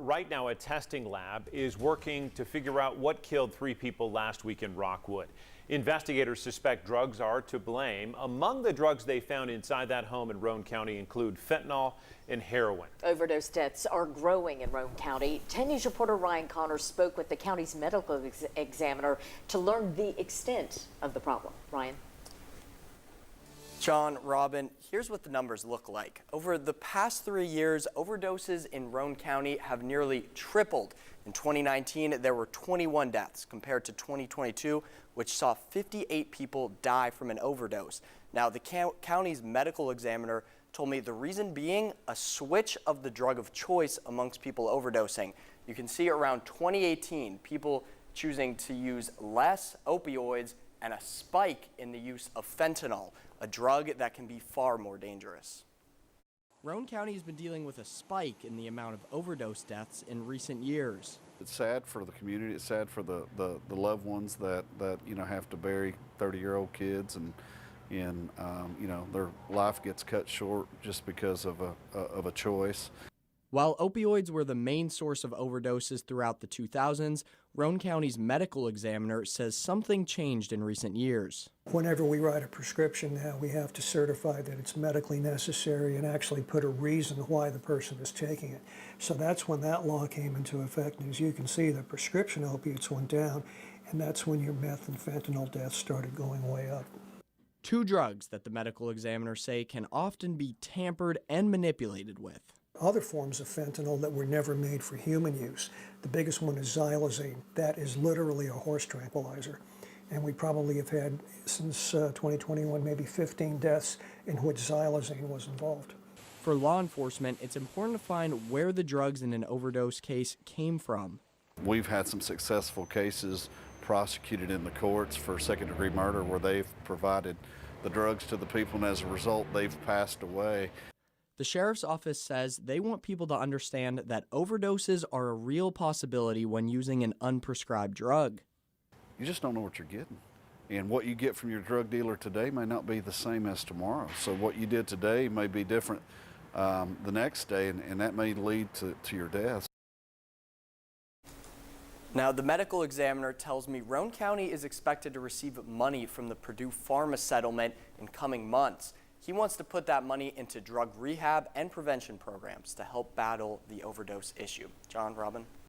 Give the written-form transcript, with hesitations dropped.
Right now, a testing lab is working to figure out what killed 3 people last week in Rockwood. Investigators suspect drugs are to blame. Among the drugs they found inside that home in Roane County include fentanyl and heroin. Overdose deaths are growing in Roane County. 10 News reporter Ryan Connors spoke with the county's medical examiner to learn the extent of the problem. Ryan. John, Robin, here's what the numbers look like. Over the past 3 years, overdoses in Roane County have nearly tripled. In 2019, there were 21 deaths compared to 2022, which saw 58 people die from an overdose. Now, the county's medical examiner told me the reason being a switch of the drug of choice amongst people overdosing. You can see around 2018, people choosing to use less opioids and a spike in the use of fentanyl, a drug that can be far more dangerous. Roane County has been dealing with a spike in the amount of overdose deaths in recent years. It's sad for the community. It's sad for the loved ones that have to bury 30-year-old kids, and their life gets cut short just because of a choice. While opioids were the main source of overdoses throughout the 2000s, Roane County's medical examiner says something changed in recent years. Whenever we write a prescription now, we have to certify that it's medically necessary and actually put a reason why the person is taking it. So that's when that law came into effect. And as you can see, the prescription opiates went down, and that's when your meth and fentanyl deaths started going way up. 2 drugs that the medical examiners say can often be tampered and manipulated with. Other forms of fentanyl that were never made for human use. The biggest one is xylazine. That is literally a horse tranquilizer. And we probably have had, since 2021, maybe 15 deaths in which xylazine was involved. For law enforcement, it's important to find where the drugs in an overdose case came from. We've had some successful cases prosecuted in the courts for second-degree murder where they've provided the drugs to the people, and as a result, they've passed away. The sheriff's office says they want people to understand that overdoses are a real possibility when using an unprescribed drug. You just don't know what you're getting. And what you get from your drug dealer today may not be the same as tomorrow. So what you did today may be different the next day, and that may lead to your death. Now, the medical examiner tells me Roane County is expected to receive money from the Purdue Pharma settlement in coming months. He wants to put that money into drug rehab and prevention programs to help battle the overdose issue. John, Robin?